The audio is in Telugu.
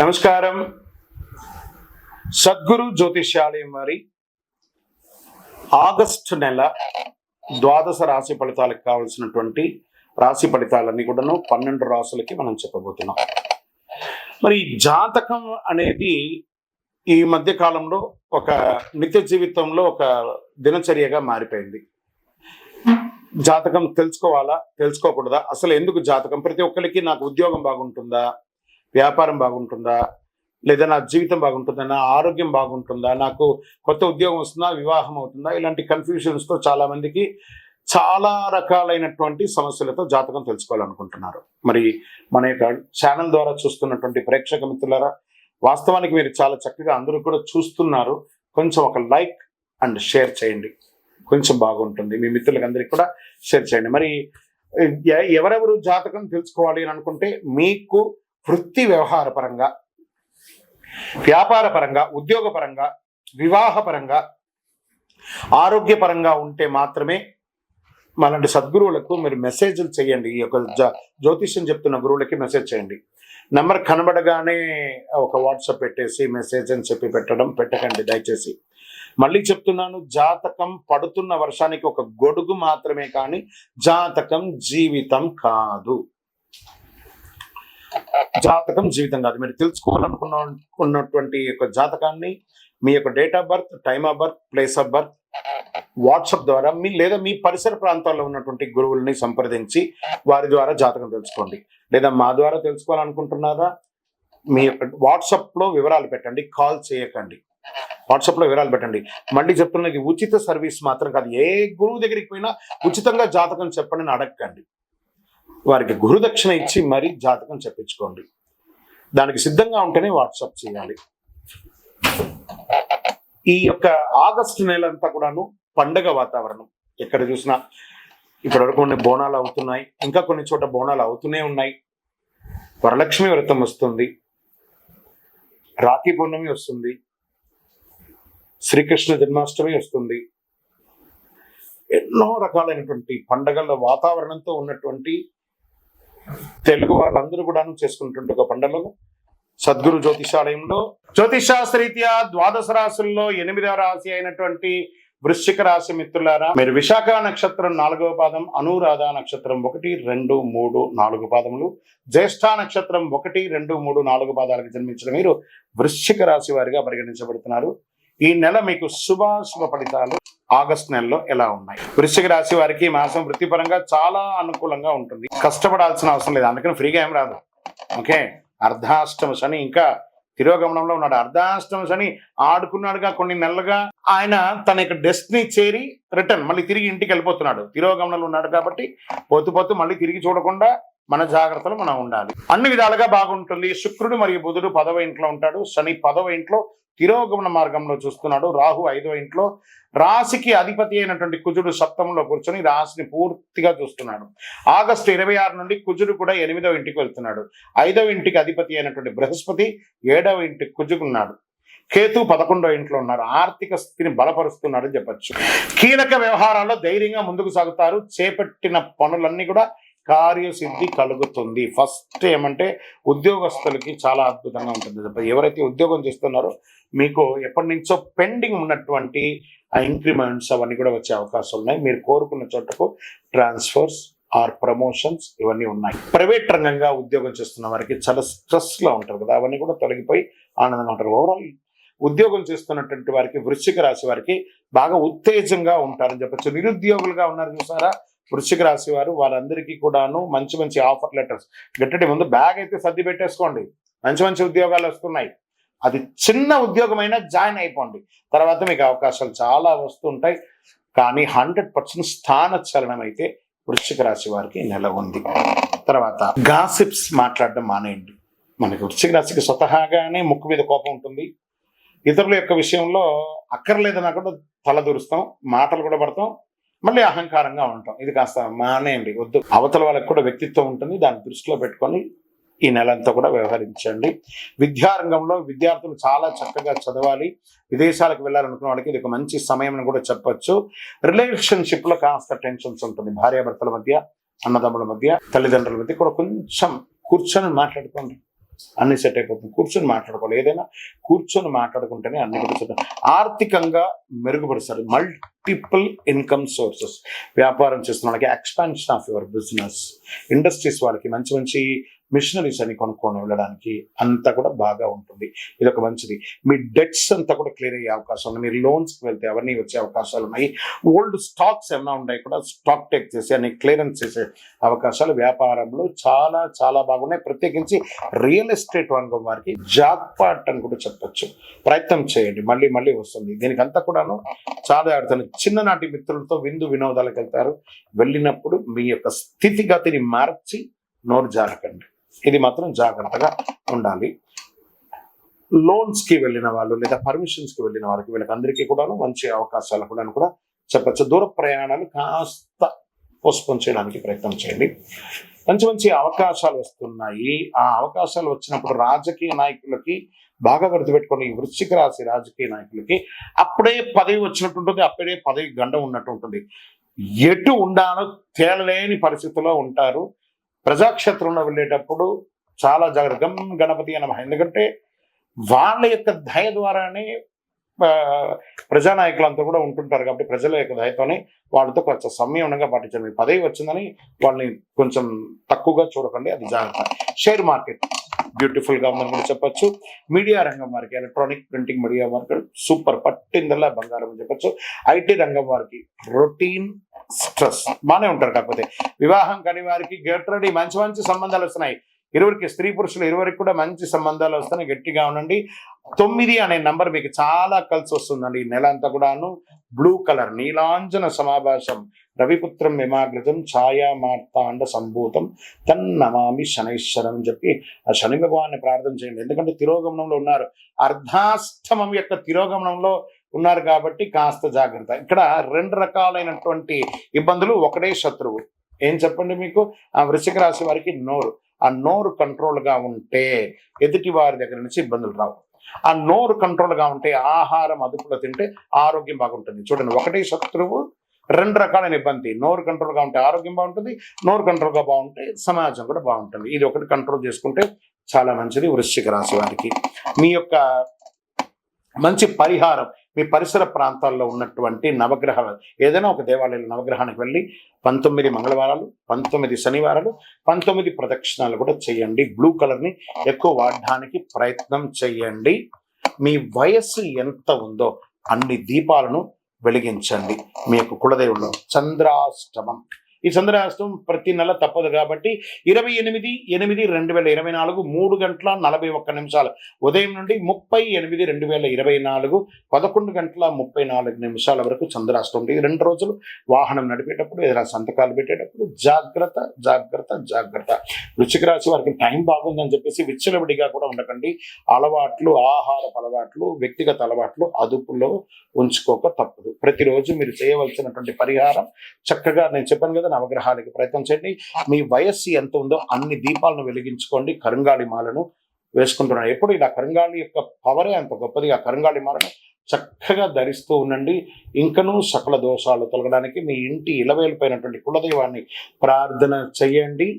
నమస్కారం. సద్గురు జ్యోతిష్యాలయం వారి ఆగస్టు నెల ద్వాదశ రాశి ఫలితాలకు కావాల్సినటువంటి రాశి ఫలితాలన్నీ కూడాను 12 రాశులకి మనం చెప్పబోతున్నాం. మరి జాతకం అనేది ఈ మధ్య కాలంలో ఒక నిత్య జీవితంలో ఒక దినచర్యగా మారిపోయింది. జాతకం తెలుసుకోవాలా, తెలుసుకోకూడదా, అసలు ఎందుకు జాతకం? ప్రతి ఒక్కరికి నాకు ఉద్యోగం బాగుంటుందా, వ్యాపారం బాగుంటుందా, లేదా నా జీవితం బాగుంటుందా, నా ఆరోగ్యం బాగుంటుందా, నాకు కొత్త ఉద్యోగం వస్తుందా, వివాహం అవుతుందా, ఇలాంటి కన్ఫ్యూషన్స్తో చాలామందికి చాలా రకాలైనటువంటి సమస్యలతో జాతకం తెలుసుకోవాలనుకుంటున్నారు. మరి మన యొక్క ఛానల్ ద్వారా చూస్తున్నటువంటి ప్రేక్షక మిత్రులారా, వాస్తవానికి మీరు చాలా చక్కగా అందరూ కూడా చూస్తున్నారు. కొంచెం ఒక లైక్ అండ్ షేర్ చేయండి, కొంచెం బాగుంటుంది. మీ మిత్రులకి అందరికీ కూడా షేర్ చేయండి. మరి ఎవరెవరు జాతకం తెలుసుకోవాలి అని అనుకుంటే, మీకు వృత్తి వ్యవహార పరంగా, వ్యాపార పరంగా, ఉద్యోగపరంగా, వివాహపరంగా, ఆరోగ్యపరంగా ఉంటే మాత్రమే మనలాంటి సద్గురువులకు మీరు మెసేజ్లు చేయండి. ఈ యొక్క జ్యోతిష్యం చెప్తున్న గురువులకి మెసేజ్ చేయండి. నెంబర్ కనబడగానే ఒక వాట్సాప్ పెట్టేసి మెసేజ్ అని చెప్పి పెట్టకండి దయచేసి. మళ్ళీ చెప్తున్నాను, జాతకం పడుతున్న వర్షానికి ఒక గొడుగు మాత్రమే, కానీ జాతకం జీవితం కాదు. జాతకం జీవితం కాదు. మీరు తెలుసుకోవాలనుకున్నటువంటి యొక్క జాతకాన్ని మీ యొక్క date of birth, time of birth, place of birth WhatsApp ద్వారా లేదా మీ పరిసర ప్రాంతాల్లో ఉన్నటువంటి గురువుల్ని సంప్రదించి వారి ద్వారా జాతకం తెలుసుకోండి. లేదా మా ద్వారా తెలుసుకోవాలనుకుంటున్నారా, మీ యొక్క వాట్సాప్లో వివరాలు పెట్టండి, కాల్ చేయకండి. వాట్సాప్లో వివరాలు పెట్టండి. మళ్ళీ చెప్తున్నది, ఉచిత సర్వీస్ మాత్రం కాదు. ఏ గురువు దగ్గరికి పోయినా ఉచితంగా జాతకం చెప్పండి అని అడగండి. వారికి గురుదక్షిణ ఇచ్చి మరీ జాతకం చెప్పించుకోండి. దానికి సిద్ధంగా ఉంటేనే వాట్సాప్ చేయాలి. ఈ యొక్క ఆగస్టు నెల అంతా కూడాను పండగ వాతావరణం. ఎక్కడ చూసినా ఇప్పటివరకు కొన్ని బోనాలు అవుతున్నాయి, ఇంకా కొన్ని చోట బోనాలు అవుతూనే ఉన్నాయి. వరలక్ష్మి వ్రతం వస్తుంది, రాఖీ పౌర్ణమి వస్తుంది, శ్రీకృష్ణ జన్మాష్టమి వస్తుంది. ఎన్నో రకాలైనటువంటి పండగల వాతావరణంతో ఉన్నటువంటి తెలుగు వాళ్ళందరూ కూడా చేసుకున్నటువంటి ఒక పండుగ సద్గురు జ్యోతిషాలయంలో జ్యోతిషాస్త్రరీత్యా ద్వాదశ రాశుల్లో 8వ రాశి అయినటువంటి వృశ్చిక రాశి మిత్రులారా, మీరు విశాఖ నక్షత్రం 4వ పాదం, అనురాధ నక్షత్రం 1, 2, 3, 4 పాదములు, జ్యేష్ఠ నక్షత్రం 1, 2, 3, 4 పాదాలకు జన్మించిన మీరు వృశ్చిక రాశి వారిగా పరిగణించబడుతున్నారు. ఈ నెల మీకు శుభాశుభ ఫలితాలు ఆగస్టు నెలలో ఎలా ఉన్నాయి? వృశ్చిక రాశి వారికి మాసం వృత్తిపరంగా చాలా అనుకూలంగా ఉంటుంది. కష్టపడాల్సిన అవసరం లేదు, అందుకని ఫ్రీగా ఏం రాదు. ఓకే, అర్ధాష్టమ శని ఇంకా తిరోగమనంలో ఉన్నాడు. అర్ధాష్టమ శని ఆడుకున్నాడుగా కొన్ని నెలలుగా. ఆయన తన యొక్క డెస్టినీ చేరి రిటర్న్ మళ్ళీ తిరిగి ఇంటికి వెళ్ళిపోతున్నాడు. తిరోగమనంలో ఉన్నాడు కాబట్టి పోతూ మళ్ళీ తిరిగి చూడకుండా మన జాగ్రత్తలు మనం ఉండాలి. అన్ని విధాలుగా బాగుంటుంది. శుక్రుడు మరియు బుధుడు 10వ ఇంట్లో ఉంటాడు. శని 10వ ఇంట్లో తిరోగమన మార్గంలో చూస్తున్నాడు. రాహు 5వ ఇంట్లో. రాశికి అధిపతి అయినటువంటి కుజుడు సప్తమంలో కూర్చొని రాశిని పూర్తిగా చూస్తున్నాడు. ఆగస్టు 26 నుండి కుజుడు కూడా 8వ ఇంటికి వెళ్తున్నాడు. 5వ ఇంటికి అధిపతి అయినటువంటి బృహస్పతి 7వ ఇంటికి కుజుకున్నాడు. కేతు 11వ ఇంట్లో ఉన్నారు. ఆర్థిక స్థితిని బలపరుస్తున్నాడని చెప్పచ్చు. కీలక వ్యవహారాల్లో ధైర్యంగా ముందుకు సాగుతారు. చేపట్టిన పనులన్నీ కూడా కార్యసిద్ధి కలుగుతుంది. ఫస్ట్ ఏమంటే ఉద్యోగస్తులకి చాలా అద్భుతంగా ఉంటుంది. ఎవరైతే ఉద్యోగం చేస్తున్నారో మీకు ఎప్పటి నుంచో పెండింగ్ ఉన్నటువంటి ఆ ఇంక్రిమెంట్స్ అవన్నీ కూడా వచ్చే అవకాశాలు ఉన్నాయి. మీరు కోరుకున్న చోటకు ట్రాన్స్ఫర్స్ ఆర్ ప్రమోషన్స్ ఇవన్నీ ఉన్నాయి. ప్రైవేట్ రంగంగా ఉద్యోగం చేస్తున్న వారికి చాలా స్ట్రెస్లో ఉంటారు కదా, అవన్నీ కూడా తొలగిపోయి ఆనందంగా ఉంటారు. ఓవరాల్ ఉద్యోగం చేస్తున్నటువంటి వారికి, వృశ్చిక రాశి వారికి బాగా ఉత్తేజంగా ఉంటారని చెప్పచ్చు. నిరుద్యోగులుగా ఉన్నారు చూసారా వృశ్చిక రాశి వారు, వారందరికీ కూడాను మంచి ఆఫర్ లెటర్స్ గట్టి ముందు బ్యాగ్ అయితే సర్ది పెట్టేసుకోండి. మంచి ఉద్యోగాలు వస్తున్నాయి. అది చిన్న ఉద్యోగమైనా జాయిన్ అయిపోండి. తర్వాత మీకు అవకాశాలు చాలా వస్తుంటాయి. కానీ 100% స్థాన చలనం అయితే వృశ్చిక రాశి వారికి నెల ఉంది. తర్వాత గాసిప్స్ మాట్లాడడం మానేయండి. మనకి వృశ్చిక రాశికి స్వతహాగానే ముక్కు మీద కోపం ఉంటుంది. ఇతరుల యొక్క విషయంలో అక్కర్లేదన్నా కూడా తలదూరుస్తాం, మాటలు కూడా పడతాం, మళ్ళీ అహంకారంగా ఉంటాం. ఇది కాస్త మానేయండి, వద్దు. అవతల వాళ్ళకి కూడా వ్యక్తిత్వం ఉంటుంది, దాన్ని దృష్టిలో పెట్టుకొని ఈ నెలంతా కూడా వ్యవహరించండి. విద్యారంగంలో విద్యార్థులు చాలా చక్కగా చదవాలి. విదేశాలకు వెళ్ళాలనుకున్న వాళ్ళకి ఇది ఒక మంచి సమయం అని కూడా చెప్పచ్చు. రిలేషన్షిప్లో కాస్త టెన్షన్స్ ఉంటుంది. భార్యాభర్తల మధ్య, అన్నదమ్ముల మధ్య, తల్లిదండ్రుల మధ్య కూడా కొంచెం కూర్చొని మాట్లాడుకోండి. అన్ని సెట్ అయిపోతుంది. కూర్చొని మాట్లాడుకోవాలి, ఏదైనా కూర్చొని మాట్లాడుకుంటేనే అన్ని కూడా సెట్. ఆర్థికంగా మెరుగుపరుస్తారు. మల్టిపుల్ ఇన్కమ్ సోర్సెస్, వ్యాపారం చేస్తున్న వాళ్ళకి expansion of your business, industries వాళ్ళకి మంచి మంచి మిషనరీస్ అని కొనుక్కొని వెళ్ళడానికి అంతా కూడా బాగా ఉంటుంది. ఇది ఒక మంచిది. మీ డెట్స్ అంతా కూడా క్లియర్ అయ్యే అవకాశం ఉంది. మీరు లోన్స్కి వెళ్తే అవన్నీ వచ్చే అవకాశాలు ఉన్నాయి. ఓల్డ్ స్టాక్స్ ఏమైనా ఉన్నాయి కూడా స్టాక్ టేక్ చేసి అన్ని క్లియరెన్స్ చేసే అవకాశాలు వ్యాపారంలో చాలా చాలా బాగున్నాయి. ప్రత్యేకించి రియల్ ఎస్టేట్ రంగం వారికి జాక్పాట్ అని కూడా చెప్పొచ్చు. ప్రయత్నం చేయండి, మళ్ళీ మళ్ళీ వస్తుంది. దీనికి అంతా కూడాను చాలా ఆడుతాను. చిన్ననాటి మిత్రులతో విందు వినోదాలకు వెళ్తారు. వెళ్ళినప్పుడు మీ యొక్క స్థితిగతిని మార్చి నోరు జారకండి. ఇది మాత్రం జాగ్రత్తగా ఉండాలి. లోన్స్కి వెళ్ళిన వాళ్ళు లేదా పర్మిషన్స్కి వెళ్ళిన వాళ్ళకి వీళ్ళకందరికీ కూడా మంచి అవకాశాలు కూడా చెప్పచ్చు. దూర ప్రయాణాలు కాస్త పోస్ట్పోన్ చేయడానికి ప్రయత్నం చేయండి. మంచి మంచి అవకాశాలు వస్తున్నాయి. ఆ అవకాశాలు వచ్చినప్పుడు రాజకీయ నాయకులకి బాగా గుర్తుపెట్టుకోండి, ఈ వృశ్చిక రాశి రాజకీయ నాయకులకి అప్పుడే పదవి వచ్చినట్టు ఉంటుంది, అప్పుడే పదవి గండం ఉన్నట్టు ఉంటుంది. ఎటు ఉండాలో తేలలేని పరిస్థితుల్లో ఉంటారు. ప్రజాక్షేత్రంలో వెళ్ళేటప్పుడు చాలా జాగ్రత్త. గణపతి నమః. ఎందుకంటే వాళ్ళ యొక్క దయ ద్వారానే ప్రజానాయకులంతా కూడా ఉంటుంటారు కాబట్టి ప్రజల యొక్క దయతోనే వాళ్ళతో కొంచెం సమయంగా పాటించండి. మీ పదవి వచ్చిందని వాళ్ళని కొంచెం తక్కువగా చూడకండి, అది జాగ్రత్త. షేర్ మార్కెట్ బ్యూటిఫుల్ గా ఉందని కూడా చెప్పొచ్చు. మీడియా రంగం వారికి, ఎలక్ట్రానిక్ ప్రింటింగ్ మీడియా వారికి సూపర్, పట్టిందల్లా బంగారం అని చెప్పొచ్చు. ఐటీ రంగం వారికి రొటీన్ స్ట్రెస్ బాగానే ఉంటారు. కాకపోతే వివాహం కాని వారికి గెట్ రెడీ, మంచి మంచి సంబంధాలు వస్తున్నాయి. ఇరువురికి, స్త్రీ పురుషులు ఇరువురికి కూడా మంచి సంబంధాలు వస్తున్నాయి. గట్టిగా ఉండండి. 9 అనే నంబర్ మీకు చాలా కలిసి వస్తుందండి. ఈ నెల అంతా కూడాను బ్లూ కలర్, నీలాంజన సమాభాషం, రవిపుత్రం యమాగ్రతం ఛాయా మార్తాండ సంభూతం తన్నమామి శనైశ్వరం అని చెప్పి ఆ శని భగవాన్ని ప్రార్థన చేయండి. ఎందుకంటే తిరోగమనంలో ఉన్నారు, అర్ధాష్టమం యొక్క తిరోగమనంలో ఉన్నారు కాబట్టి కాస్త జాగ్రత్త. ఇక్కడ 2 రకాలైనటువంటి ఇబ్బందులు, ఒకటే శత్రువు. ఏం చెప్పండి మీకు? ఆ వృశ్చిక రాశి వారికి నోరు. ఆ నోరు కంట్రోల్గా ఉంటే ఎదుటి వారి దగ్గర నుంచి ఇబ్బందులు రావు. ఆ నోరు కంట్రోల్గా ఉంటే, ఆహారం అదుపులో తింటే ఆరోగ్యం బాగుంటుంది. చూడండి, ఒకటే శత్రువు, 2 రకాలైన ఇబ్బంది. నోరు కంట్రోల్గా ఉంటే ఆరోగ్యం బాగుంటుంది, నోరు కంట్రోల్గా బాగుంటే సమాజం కూడా బాగుంటుంది. ఇది ఒకటి కంట్రోల్ చేసుకుంటే చాలా మంచిది వృశ్చిక రాశి వారికి. మీ యొక్క మంచి పరిహారం, మీ పరిసర ప్రాంతాల్లో ఉన్నటువంటి నవగ్రహాలు, ఏదైనా ఒక దేవాలయంలో నవగ్రహానికి వెళ్ళి 19 మంగళవారాలు, 19 శనివారాలు, 19 ప్రదక్షిణాలు కూడా చేయండి. బ్లూ కలర్ని ఎక్కువ వాడడానికి ప్రయత్నం చేయండి. మీ వయస్సు ఎంత ఉందో అన్ని దీపాలను వెలిగించండి. మీ యొక్క కులదేవుల్లో చంద్రాష్టమం, ఈ చంద్రాష్టమం ప్రతి నెల తప్పదు కాబట్టి 28/8/2024 3:41 ఉదయం నుండి 30/8/2024 11:34 వరకు చంద్రాష్టమం. ఈ 2 రోజులు వాహనం నడిపేటప్పుడు, ఏదైనా సంతకాలు పెట్టేటప్పుడు జాగ్రత్త జాగ్రత్త జాగ్రత్త. వృశ్చిక రాశి వారికి టైం బాగుందని చెప్పేసి విచ్చలవిడిగా కూడా ఉండకండి. అలవాట్లు, ఆహారపు అలవాట్లు, వ్యక్తిగత అలవాట్లు అదుపులో ఉంచుకోక తప్పదు. ప్రతిరోజు మీరు చేయవలసినటువంటి పరిహారం చక్కగా నేను చెప్పాను కదా, నవగ్రహాలకి ప్రయత్నం చేయండి. మీ వయస్సు ఎంత ఉందో అన్ని దీపాలను వెలిగించుకోండి. కరుంగాళి మాలను వేసుకుంటున్నాను. ఎప్పుడు ఇలా కరుంగాళి యొక్క పవరే అంత గొప్పది. ఆ కరుంగాళి మాలను చక్కగా ధరిస్తూ ఉండండి. ఇంకనూ సకల దోషాలు తొలగడానికి మీ ఇంటి ఇలవేలిపోయినటువంటి కులదైవాన్ని ప్రార్థన చేయండి.